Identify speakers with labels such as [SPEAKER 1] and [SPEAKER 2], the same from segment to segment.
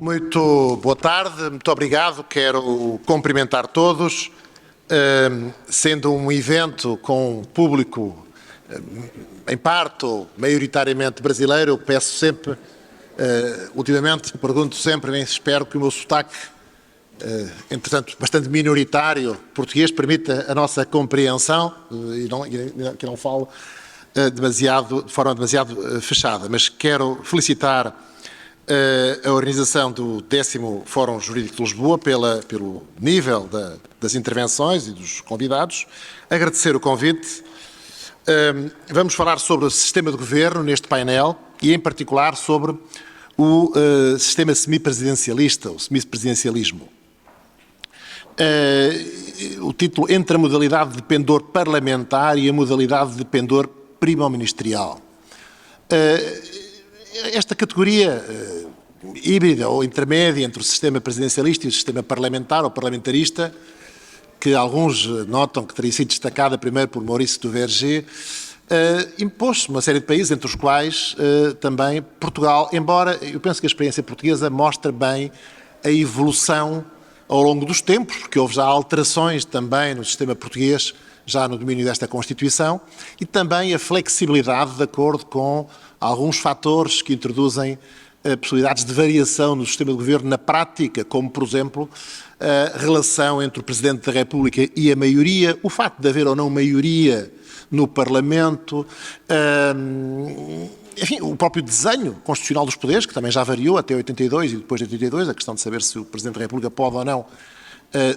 [SPEAKER 1] Muito boa tarde, muito obrigado. Quero cumprimentar todos. Sendo um evento com público, em parte ou maioritariamente brasileiro, eu peço sempre, ultimamente, pergunto sempre, nem espero que o meu sotaque, entretanto, bastante minoritário, português, permita a nossa compreensão e que não falo de forma demasiado fechada. Mas quero felicitar a organização do 10º Fórum Jurídico de Lisboa pelo nível das intervenções e dos convidados, agradecer o convite. Vamos falar sobre o sistema de governo neste painel e, em particular, sobre o sistema semipresidencialista, o semipresidencialismo. O título entre a modalidade de pendor parlamentar e a modalidade de pendor primo-ministerial. Esta categoria híbrida ou intermédia entre o sistema presidencialista e o sistema parlamentar ou parlamentarista, que alguns notam que teria sido destacada primeiro por Maurice Duverger, impôs-se uma série de países, entre os quais também Portugal, embora eu penso que a experiência portuguesa mostra bem a evolução ao longo dos tempos, porque houve já alterações também no sistema português, já no domínio desta Constituição, e também a flexibilidade de acordo com alguns fatores que introduzem possibilidades de variação no sistema de governo na prática, como, por exemplo, a relação entre o Presidente da República e a maioria, o facto de haver ou não maioria no Parlamento, enfim, o próprio desenho constitucional dos poderes, que também já variou até 82 e depois de 82, a questão de saber se o Presidente da República pode ou não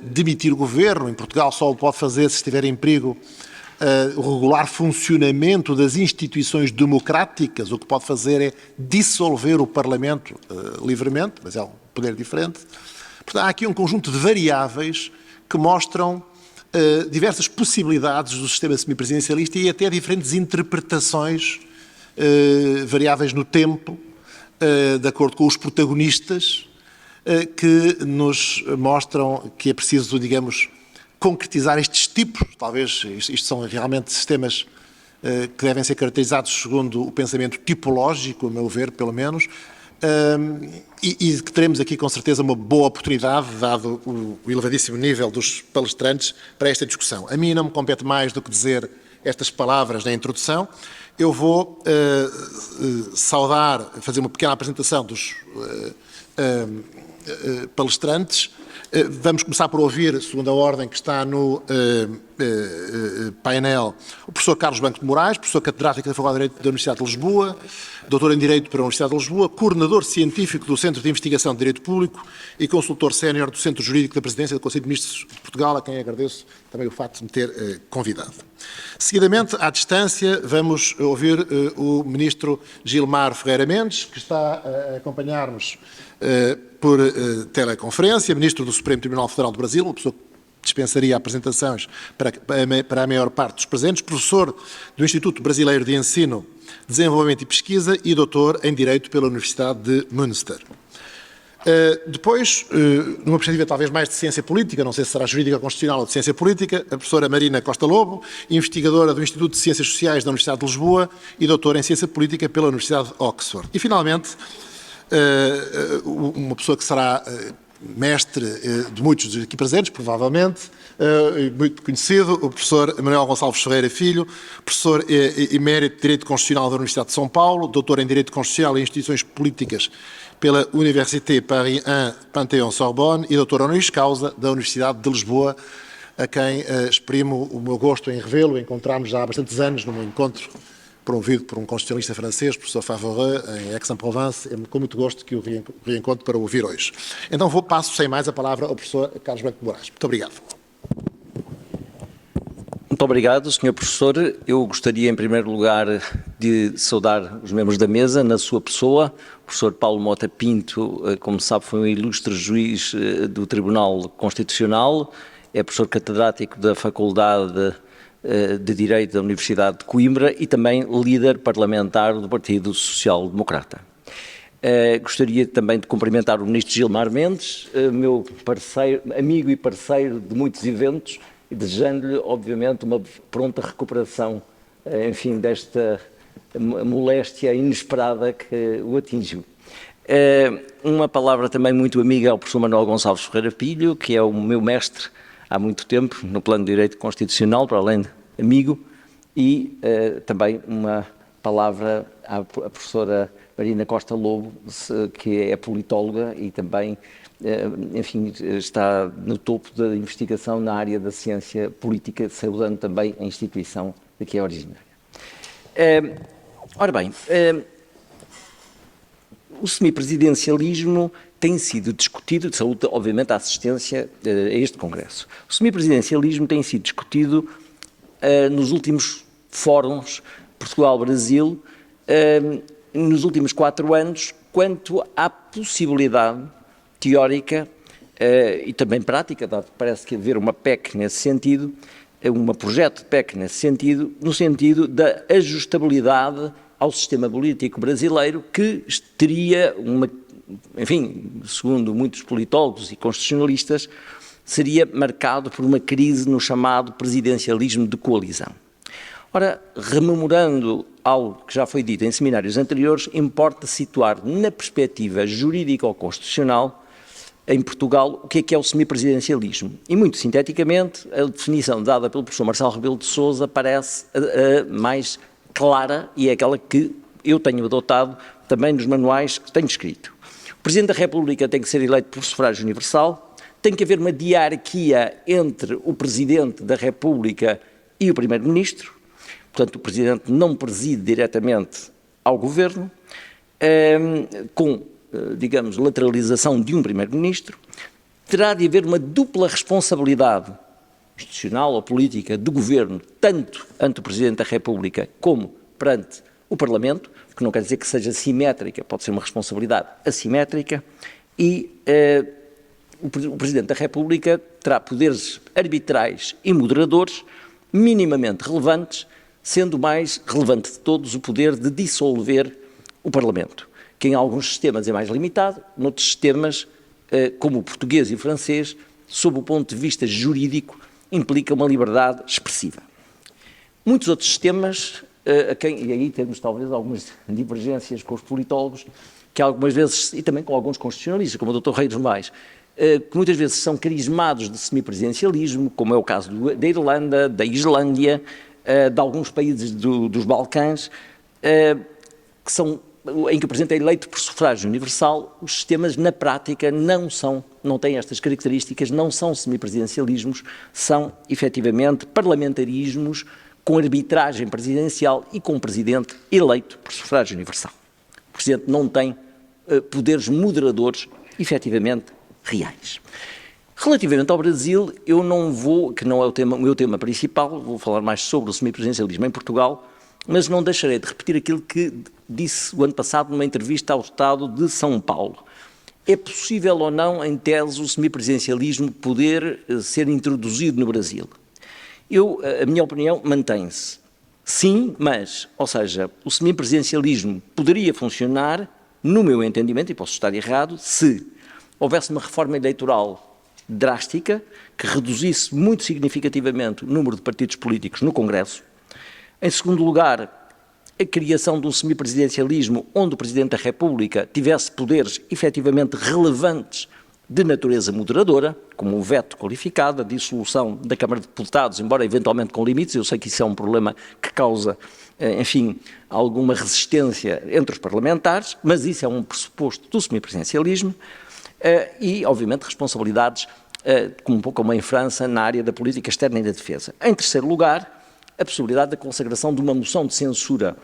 [SPEAKER 1] demitir o governo. Em Portugal só o pode fazer se estiver em perigo o regular funcionamento das instituições democráticas. O que pode fazer é dissolver o Parlamento livremente, mas é um poder diferente. Portanto, há aqui um conjunto de variáveis que mostram diversas possibilidades do sistema semipresidencialista e até diferentes interpretações variáveis no tempo, de acordo com os protagonistas, que nos mostram que é preciso, digamos, concretizar estes tipos. Talvez isto são realmente sistemas que devem ser caracterizados segundo o pensamento tipológico, a meu ver, pelo menos, e que teremos aqui com certeza uma boa oportunidade, dado o elevadíssimo nível dos palestrantes, para esta discussão. A mim não me compete mais do que dizer estas palavras na introdução. Eu vou saudar, fazer uma pequena apresentação dos palestrantes. Vamos começar por ouvir, segundo a ordem que está no painel, o professor Carlos Banco de Moraes, professor catedrático da Faculdade de Direito da Universidade de Lisboa, doutor em Direito pela Universidade de Lisboa, coordenador científico do Centro de Investigação de Direito Público e consultor sénior do Centro Jurídico da Presidência do Conselho de Ministros de Portugal, a quem agradeço também o facto de me ter convidado. Seguidamente, à distância, vamos ouvir o ministro Gilmar Ferreira Mendes, que está a acompanhar-nos por teleconferência, ministro do Supremo Tribunal Federal do Brasil, uma pessoa que dispensaria apresentações para a maior parte dos presentes, professor do Instituto Brasileiro de Ensino, Desenvolvimento e Pesquisa e doutor em Direito pela Universidade de Münster. Depois, numa perspectiva talvez mais de ciência política, não sei se será jurídica constitucional ou de ciência política, a professora Marina Costa Lobo, investigadora do Instituto de Ciências Sociais da Universidade de Lisboa e doutora em ciência política pela Universidade de Oxford. E, finalmente, uma pessoa que será mestre de muitos dos aqui presentes, provavelmente, muito conhecido, o professor Manuel Gonçalves Ferreira Filho, professor emérito de Direito Constitucional da Universidade de São Paulo, doutor em Direito Constitucional e Instituições Políticas pela Université Paris I Panthéon-Sorbonne e doutor honoris causa da Universidade de Lisboa, a quem exprimo o meu gosto em revê-lo. Encontramos já há bastantes anos num encontro promovido por um constitucionalista francês, professor Favoreux, em Aix-en-Provence. É com muito gosto que o reencontro para ouvir hoje. Então passo sem mais a palavra ao professor Carlos Banco de Moraes. Muito obrigado.
[SPEAKER 2] Muito obrigado, Sr. Professor. Eu gostaria, em primeiro lugar, de saudar os membros da mesa, na sua pessoa. O professor Paulo Mota Pinto, como sabe, foi um ilustre juiz do Tribunal Constitucional, é professor catedrático da Faculdade de Direito da Universidade de Coimbra e também líder parlamentar do Partido Social Democrata. Gostaria também de cumprimentar o ministro Gilmar Mendes, meu parceiro, amigo e parceiro de muitos eventos, e desejando-lhe, obviamente, uma pronta recuperação, enfim, desta moléstia inesperada que o atingiu. Uma palavra também muito amiga ao professor Manuel Gonçalves Ferreira Filho, que é o meu mestre há muito tempo no plano de Direito Constitucional, para além de amigo, e também uma palavra à professora Marina Costa Lobo, que é politóloga e também, enfim, está no topo da investigação na área da ciência política, saudando também a instituição de que é originária. Ora bem, o semipresidencialismo tem sido discutido, de saúde, obviamente, a assistência a este Congresso. O semipresidencialismo tem sido discutido nos últimos fóruns Portugal-Brasil, nos últimos 4 anos, quanto à possibilidade teórica e também prática, dado que parece que haver uma PEC nesse sentido, um projeto de PEC nesse sentido, no sentido da ajustabilidade ao sistema político brasileiro, que teria enfim, segundo muitos politólogos e constitucionalistas, seria marcado por uma crise no chamado presidencialismo de coalizão. Ora, rememorando algo que já foi dito em seminários anteriores, importa situar na perspectiva jurídico-constitucional, em Portugal, o que é o semipresidencialismo. E, muito sinteticamente, a definição dada pelo professor Marcelo Rebelo de Sousa parece a mais clara e é aquela que eu tenho adotado também nos manuais que tenho escrito. O Presidente da República tem que ser eleito por sufrágio universal, tem que haver uma diarquia entre o Presidente da República e o Primeiro-Ministro, portanto o Presidente não preside diretamente ao Governo, com, digamos, lateralização de um Primeiro-Ministro, terá de haver uma dupla responsabilidade institucional ou política do Governo, tanto ante o Presidente da República como perante o Parlamento, que não quer dizer que seja simétrica, pode ser uma responsabilidade assimétrica, e o Presidente da República terá poderes arbitrais e moderadores minimamente relevantes, sendo o mais relevante de todos o poder de dissolver o Parlamento, que em alguns sistemas é mais limitado, noutros sistemas, como o português e o francês, sob o ponto de vista jurídico, implica uma liberdade expressiva. Muitos outros sistemas, e aí temos talvez algumas divergências com os politólogos, que algumas vezes, e também com alguns constitucionalistas, como o Dr. Reis Mais, que muitas vezes são carismados de semipresidencialismo, como é o caso da Irlanda, da Islândia, de alguns países dos Balcãs, que são, em que o Presidente é eleito por sufrágio universal. Os sistemas, na prática, não têm estas características, não são semipresidencialismos, são, efetivamente, parlamentarismos com arbitragem presidencial e com um Presidente eleito por sufrágio universal. O Presidente não tem poderes moderadores, efetivamente, reais. Relativamente ao Brasil, eu não vou, que não é o meu tema principal, vou falar mais sobre o semipresidencialismo em Portugal, mas não deixarei de repetir aquilo que disse o ano passado numa entrevista ao Estado de São Paulo. É possível ou não, em tese, o semipresidencialismo poder ser introduzido no Brasil? A minha opinião mantém-se. Sim, mas, ou seja, o semipresidencialismo poderia funcionar, no meu entendimento, e posso estar errado, se houvesse uma reforma eleitoral drástica, que reduzisse muito significativamente o número de partidos políticos no Congresso. Em segundo lugar, a criação de um semipresidencialismo onde o Presidente da República tivesse poderes efetivamente relevantes de natureza moderadora, como o veto qualificado, a dissolução da Câmara de Deputados, embora eventualmente com limites. Eu sei que isso é um problema que causa, enfim, alguma resistência entre os parlamentares, mas isso é um pressuposto do semipresidencialismo, e, obviamente, responsabilidades, como em França, na área da política externa e da defesa. Em terceiro lugar, a possibilidade da consagração de uma moção de censura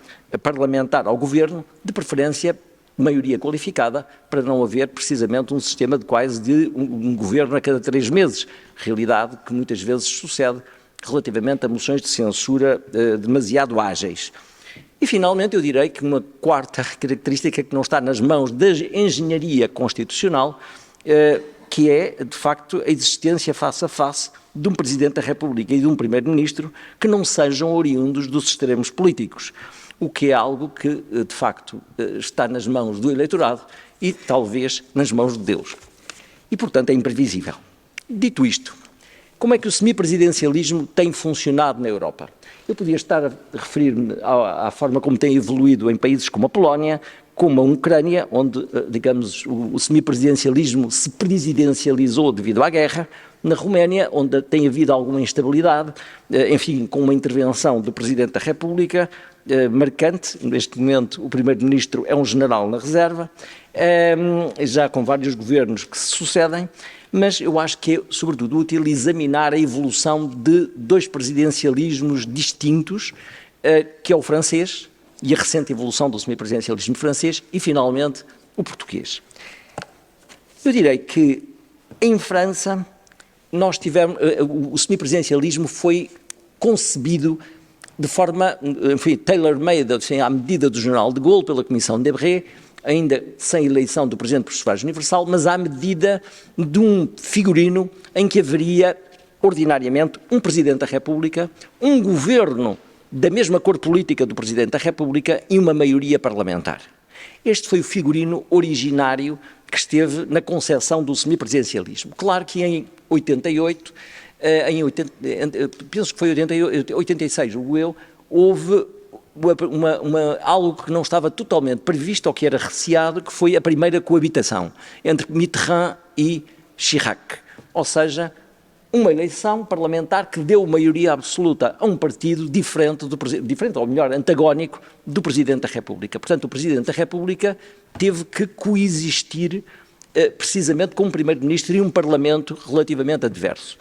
[SPEAKER 2] parlamentar ao Governo, de preferência maioria qualificada, para não haver precisamente um sistema de quase de um Governo a cada 3 meses, realidade que muitas vezes sucede relativamente a moções de censura demasiado ágeis. E, finalmente, eu direi que uma quarta característica que não está nas mãos da engenharia constitucional, que é, de facto, a existência face a face de um Presidente da República e de um Primeiro-Ministro que não sejam oriundos dos extremos políticos, o que é algo que, de facto, está nas mãos do eleitorado e, talvez, nas mãos de Deus. E, portanto, é imprevisível. Dito isto, como é que o semipresidencialismo tem funcionado na Europa? Eu podia estar a referir-me à forma como tem evoluído em países como a Polónia, como a Ucrânia, onde, digamos, o semipresidencialismo se presidencializou devido à guerra, na Roménia, onde tem havido alguma instabilidade, enfim, com uma intervenção do Presidente da República, marcante. Neste momento, o Primeiro-Ministro é um general na reserva, já com vários governos que se sucedem, mas eu acho que é, sobretudo, útil examinar a evolução de dois presidencialismos distintos, que é o francês e a recente evolução do semipresidencialismo francês e, finalmente, o português. Eu direi que, em França, nós tivemos, o semipresidencialismo foi concebido de forma, enfim, tailor-made, assim, à medida do general de Gaulle, pela Comissão de Debré, ainda sem eleição do Presidente por sufrágio universal, mas à medida de um figurino em que haveria, ordinariamente, um Presidente da República, um governo da mesma cor política do Presidente da República e uma maioria parlamentar. Este foi o figurino originário que esteve na concepção do semipresidencialismo. Claro que em 88, penso que foi 86, houve algo que não estava totalmente previsto ou que era receado, que foi a primeira coabitação entre Mitterrand e Chirac. Ou seja, uma eleição parlamentar que deu maioria absoluta a um partido diferente, ou melhor, antagónico, do Presidente da República. Portanto, o Presidente da República teve que coexistir precisamente com um Primeiro-Ministro e um Parlamento relativamente adverso.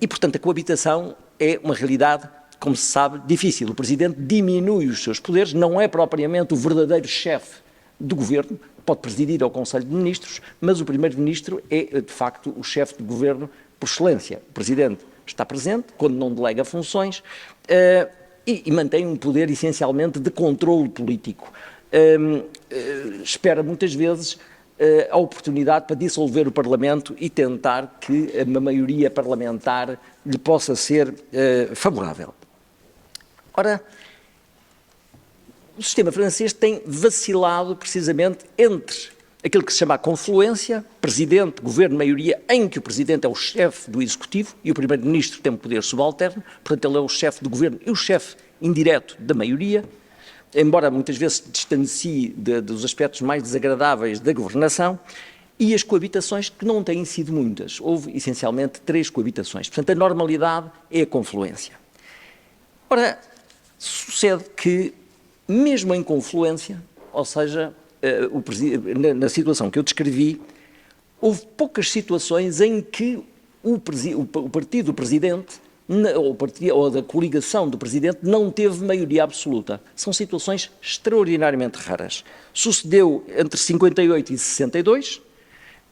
[SPEAKER 2] E, portanto, a coabitação é uma realidade, como se sabe, difícil. O Presidente diminui os seus poderes, não é propriamente o verdadeiro chefe do Governo, pode presidir ao Conselho de Ministros, mas o Primeiro-Ministro é, de facto, o chefe do Governo por excelência. O Presidente está presente, quando não delega funções, e mantém um poder, essencialmente, de controle político. Espera, muitas vezes, a oportunidade para dissolver o Parlamento e tentar que uma maioria parlamentar lhe possa ser favorável. Ora, o sistema francês tem vacilado precisamente entre aquilo que se chama a confluência, Presidente, Governo, maioria, em que o Presidente é o chefe do Executivo e o Primeiro-Ministro tem um poder subalterno, portanto ele é o chefe do Governo e o chefe indireto da maioria, embora muitas vezes se distancie dos aspectos mais desagradáveis da governação, e as coabitações que não têm sido muitas. Houve essencialmente 3 coabitações. Portanto, a normalidade é a confluência. Ora, sucede que, mesmo em confluência, ou seja, na situação que eu descrevi, houve poucas situações em que o partido do Presidente, ou da coligação do Presidente, não teve maioria absoluta. São situações extraordinariamente raras. Sucedeu entre 58 e 62,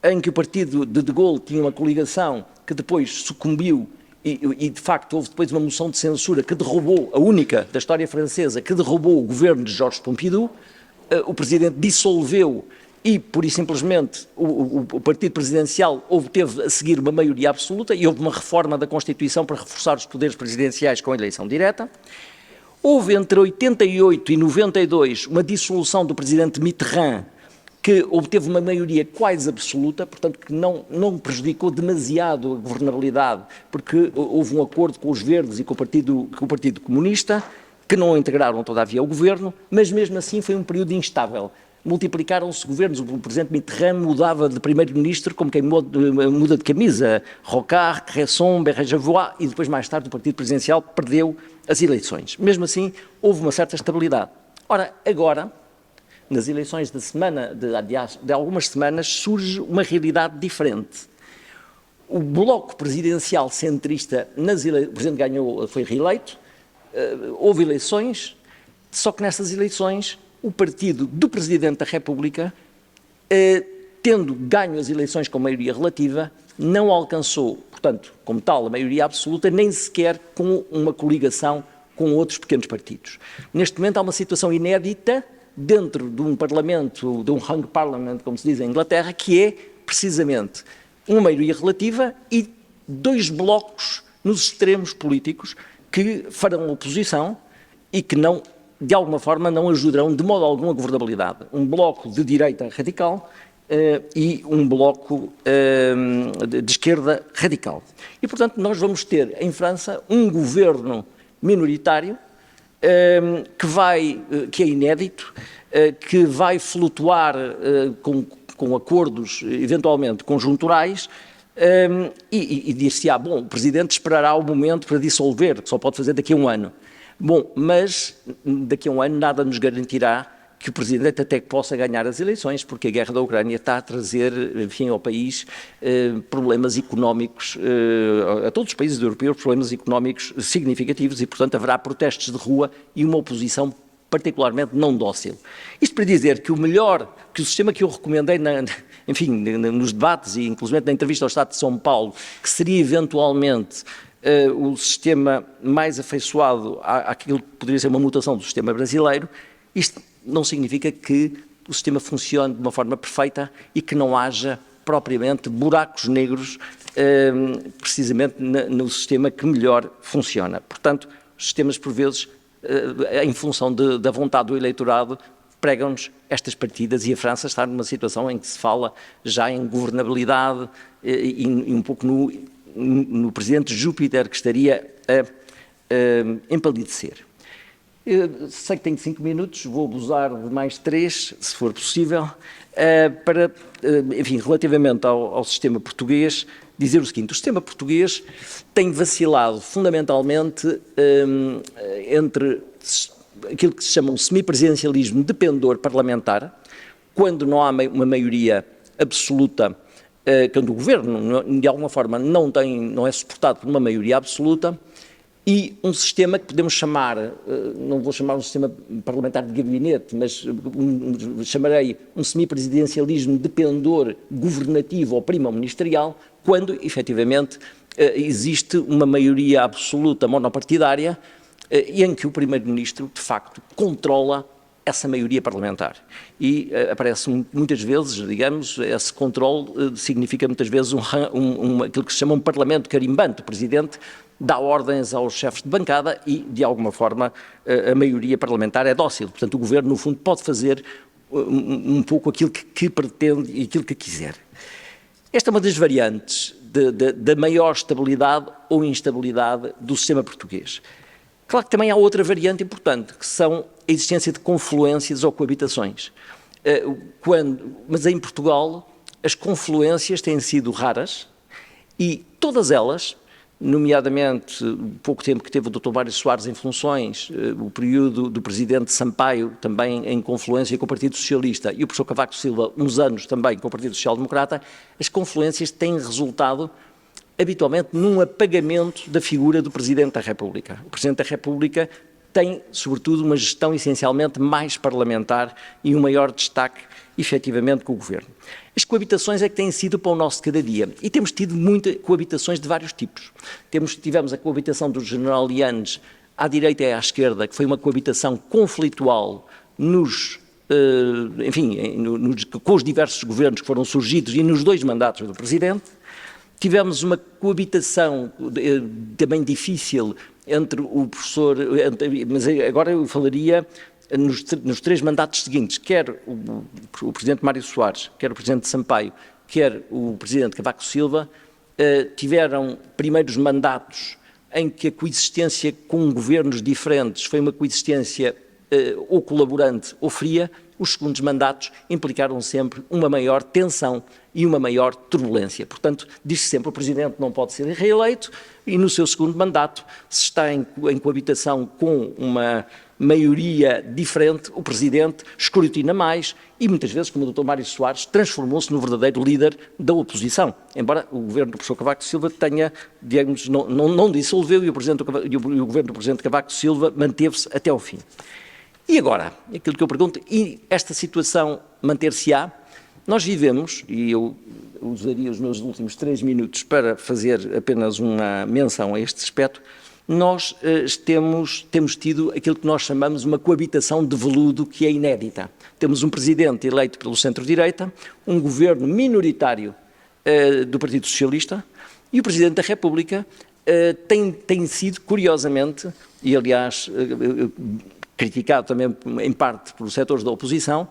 [SPEAKER 2] em que o partido de Gaulle tinha uma coligação que depois sucumbiu e de facto houve depois uma moção de censura que derrubou, a única da história francesa, que derrubou o governo de Georges Pompidou. O Presidente dissolveu e, pura e simplesmente, o partido presidencial obteve a seguir uma maioria absoluta e houve uma reforma da Constituição para reforçar os poderes presidenciais com a eleição direta. Houve entre 88 e 92 uma dissolução do Presidente Mitterrand, que obteve uma maioria quase absoluta, portanto que não prejudicou demasiado a governabilidade, porque houve um acordo com os Verdes e com o Partido Comunista, que não integraram, todavia, o governo, mas mesmo assim foi um período instável. Multiplicaram-se governos, o Presidente Mitterrand mudava de Primeiro-Ministro como quem muda de camisa, Rocard, Cresson, Berrey-Geoffroy, e depois mais tarde o Partido Presidencial perdeu as eleições. Mesmo assim, houve uma certa estabilidade. Ora, agora, nas eleições de algumas semanas, surge uma realidade diferente. O bloco presidencial centrista, o Presidente ganhou, foi reeleito, houve eleições, só que nessas eleições o partido do Presidente da República, tendo ganho as eleições com maioria relativa, não alcançou, portanto, como tal, a maioria absoluta, nem sequer com uma coligação com outros pequenos partidos. Neste momento há uma situação inédita dentro de um parlamento, de um hung parliament, como se diz em Inglaterra, que é precisamente uma maioria relativa e 2 blocos nos extremos políticos que farão oposição e que não, de alguma forma, não ajudarão de modo algum a governabilidade. Um bloco de direita radical e um bloco de esquerda radical. E, portanto, nós vamos ter em França um governo minoritário que é inédito, que vai flutuar com acordos eventualmente conjunturais, e dir-se-á, bom, o Presidente esperará o momento para dissolver, que só pode fazer daqui a um ano. Bom, mas daqui a um ano nada nos garantirá que o Presidente até que possa ganhar as eleições, porque a guerra da Ucrânia está a trazer, enfim, ao país problemas económicos, a todos os países europeus, problemas económicos significativos e, portanto, haverá protestos de rua e uma oposição particularmente não dócil. Isto para dizer que que o sistema que eu recomendei, enfim, nos debates e inclusive na entrevista ao Estado de São Paulo, que seria eventualmente o sistema mais afeiçoado àquilo que poderia ser uma mutação do sistema brasileiro, isto não significa que o sistema funcione de uma forma perfeita e que não haja propriamente buracos negros precisamente no sistema que melhor funciona. Portanto, os sistemas, por vezes, em função da vontade do eleitorado, pregam-nos estas partidas, e a França está numa situação em que se fala já em governabilidade e um pouco no presidente Júpiter, que estaria a empalidecer. Eu sei que tenho 5 minutos, vou abusar de mais 3, se for possível, para, enfim, relativamente ao sistema português, dizer o seguinte: o sistema português tem vacilado fundamentalmente entre aquilo que se chama um semipresidencialismo dependor parlamentar, quando não há uma maioria absoluta, quando o governo, de alguma forma, não é suportado por uma maioria absoluta, e um sistema que podemos chamar, não vou chamar um sistema parlamentar de gabinete, mas chamarei um semipresidencialismo dependor governativo ou primo-ministerial, quando, efetivamente, existe uma maioria absoluta monopartidária e em que o Primeiro-Ministro, de facto, controla essa maioria parlamentar. E aparece muitas vezes, digamos, esse controle significa muitas vezes aquilo que se chama um parlamento carimbante. O Presidente dá ordens aos chefes de bancada e, de alguma forma, a maioria parlamentar é dócil. Portanto, o Governo, no fundo, pode fazer um pouco aquilo que pretende e aquilo que quiser. Esta é uma das variantes da maior estabilidade ou instabilidade do sistema português. Claro que também há outra variante importante, que são a existência de confluências ou coabitações. Mas em Portugal as confluências têm sido raras e todas elas, nomeadamente o pouco tempo que teve o Dr. Mário Soares em funções, o período do Presidente Sampaio também em confluência com o Partido Socialista e o professor Cavaco Silva uns anos também com o Partido Social Democrata, as confluências têm resultado habitualmente num apagamento da figura do Presidente da República. O Presidente da República tem, sobretudo, uma gestão essencialmente mais parlamentar e um maior destaque, efetivamente, com o Governo. As coabitações é que têm sido para o nosso de cada dia e temos tido muitas coabitações de vários tipos. Tivemos a coabitação do General Yanes à direita e à esquerda, que foi uma coabitação conflitual com os diversos governos que foram surgidos e nos 2 mandatos do Presidente. Tivemos uma coabitação também difícil entre o professor, mas agora eu falaria nos 3 mandatos seguintes, quer o Presidente Mário Soares, quer o Presidente Sampaio, quer o Presidente Cavaco Silva, tiveram primeiros mandatos em que a coexistência com governos diferentes foi uma coexistência ou colaborante ou fria. Os segundos mandatos implicaram sempre uma maior tensão e uma maior turbulência. Portanto, diz-se sempre que o Presidente não pode ser reeleito e no seu segundo mandato, se está em coabitação com uma maioria diferente, o Presidente escrutina mais e muitas vezes, como o Dr. Mário Soares, transformou-se no verdadeiro líder da oposição. Embora o governo do professor Cavaco Silva tenha, digamos, não dissolveu e o governo do Presidente Cavaco Silva manteve-se até ao fim. E agora, aquilo que eu pergunto, e esta situação manter-se-á? Nós vivemos, e eu usaria os meus últimos 3 minutos para fazer apenas uma menção a este aspecto, nós temos tido aquilo que nós chamamos uma coabitação de veludo que é inédita. Temos um Presidente eleito pelo centro-direita, um governo minoritário do Partido Socialista e o Presidente da República tem sido, curiosamente, e aliás criticado também em parte por setores da oposição,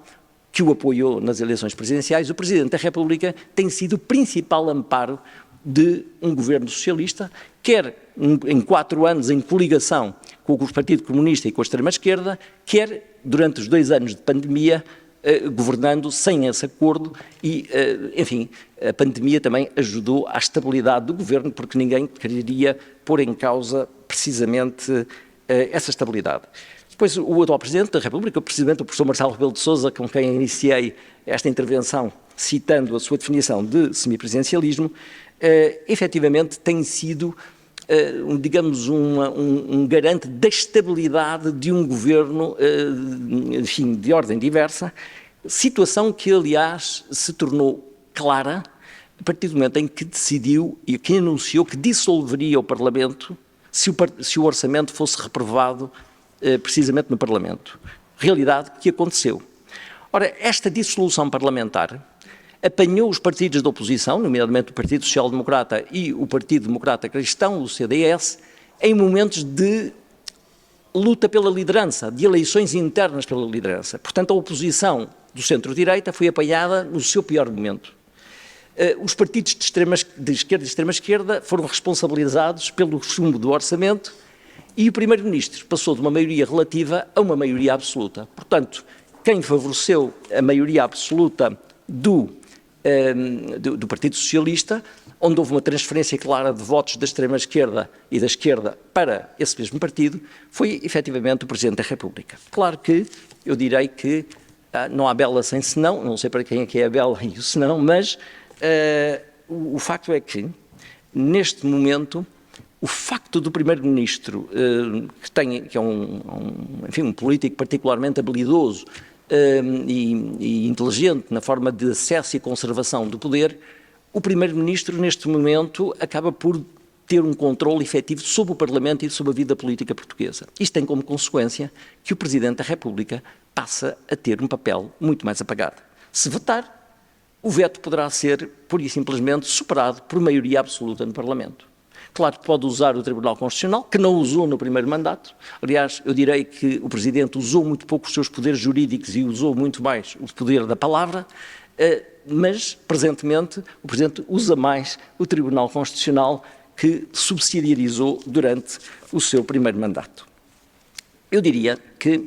[SPEAKER 2] que o apoiou nas eleições presidenciais, o Presidente da República tem sido o principal amparo de um governo socialista, quer em 4 anos em coligação com o Partido Comunista e com a extrema-esquerda, quer durante os 2 anos de pandemia, governando sem esse acordo e, enfim, a pandemia também ajudou à estabilidade do governo, porque ninguém queria pôr em causa precisamente essa estabilidade. Depois, o atual Presidente da República, precisamente o professor Marcelo Rebelo de Sousa, com quem iniciei esta intervenção, citando a sua definição de semipresidencialismo, efetivamente tem sido, digamos, um garante da estabilidade de um governo, enfim, de ordem diversa, situação que, aliás, se tornou clara a partir do momento em que decidiu e que anunciou que dissolveria o Parlamento se o orçamento fosse reprovado precisamente no Parlamento. Realidade que aconteceu. Ora, esta dissolução parlamentar apanhou os partidos da oposição, nomeadamente o Partido Social Democrata e o Partido Democrata Cristão, o CDS, em momentos de luta pela liderança, de eleições internas pela liderança. Portanto, a oposição do centro-direita foi apanhada no seu pior momento. Os partidos de esquerda e extrema-esquerda foram responsabilizados pelo chumbo do orçamento e o Primeiro-Ministro passou de uma maioria relativa a uma maioria absoluta. Portanto, quem favoreceu a maioria absoluta do Partido Socialista, onde houve uma transferência clara de votos da extrema-esquerda e da esquerda para esse mesmo partido, foi efetivamente o Presidente da República. Claro que eu direi que não há bela sem senão, não sei para quem é que é a bela e o senão, mas o facto é que, neste momento, o facto do Primeiro-Ministro, que é um político particularmente habilidoso e inteligente na forma de acesso e conservação do poder, o Primeiro-Ministro, neste momento, acaba por ter um controle efetivo sobre o Parlamento e sobre a vida política portuguesa. Isto tem como consequência que o Presidente da República passa a ter um papel muito mais apagado. Se vetar, o veto poderá ser, pura e simplesmente, superado por maioria absoluta no Parlamento. Claro que pode usar o Tribunal Constitucional, que não usou no primeiro mandato. Aliás, eu direi que o Presidente usou muito pouco os seus poderes jurídicos e usou muito mais o poder da palavra, mas, presentemente, o Presidente usa mais o Tribunal Constitucional, que subsidiarizou durante o seu primeiro mandato. Eu diria que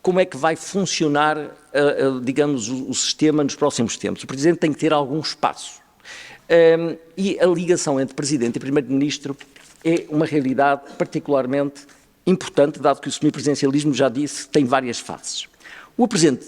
[SPEAKER 2] como é que vai funcionar, digamos, o sistema nos próximos tempos? O Presidente tem que ter algum espaço. E a ligação entre Presidente e Primeiro-Ministro é uma realidade particularmente importante, dado que o semipresidencialismo, já disse, tem várias fases. O Presidente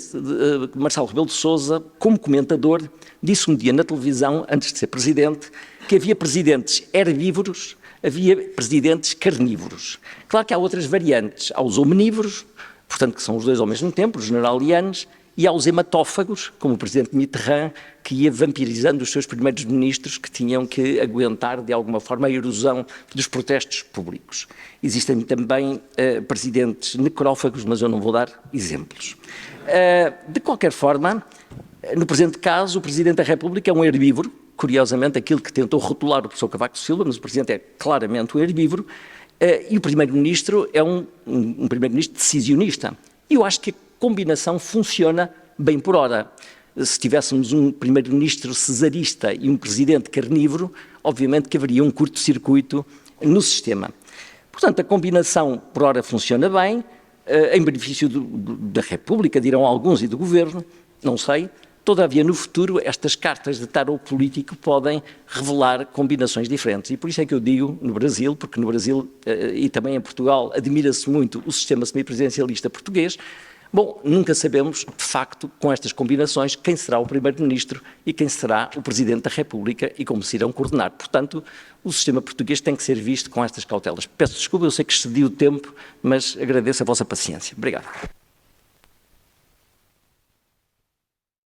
[SPEAKER 2] Marcelo Rebelo de Sousa, como comentador, disse um dia na televisão, antes de ser Presidente, que havia presidentes herbívoros, havia presidentes carnívoros. Claro que há outras variantes. Há os omnívoros, portanto, que são os dois ao mesmo tempo, os generalianos, e há os hematófagos, como o Presidente Mitterrand, que ia vampirizando os seus primeiros ministros, que tinham que aguentar, de alguma forma, a erosão dos protestos públicos. Existem também presidentes necrófagos, mas eu não vou dar exemplos. De qualquer forma, no presente caso, o Presidente da República é um herbívoro, curiosamente aquilo que tentou rotular o professor Cavaco Silva, mas o Presidente é claramente um herbívoro, e o Primeiro-Ministro é um Primeiro-Ministro decisionista. E eu acho que a combinação funciona bem por hora. Se tivéssemos um Primeiro-Ministro cesarista e um Presidente carnívoro, obviamente que haveria um curto-circuito no sistema. Portanto, a combinação por hora funciona bem, em benefício da República, dirão alguns, e do Governo, não sei. Todavia, no futuro, estas cartas de tarot político podem revelar combinações diferentes. E por isso é que eu digo no Brasil, porque no Brasil e também em Portugal admira-se muito o sistema semipresidencialista português. Bom, nunca sabemos, de facto, com estas combinações, quem será o Primeiro-Ministro e quem será o Presidente da República e como se irão coordenar. Portanto, o sistema português tem que ser visto com estas cautelas. Peço desculpa, eu sei que excedi o tempo, mas agradeço a vossa paciência. Obrigado.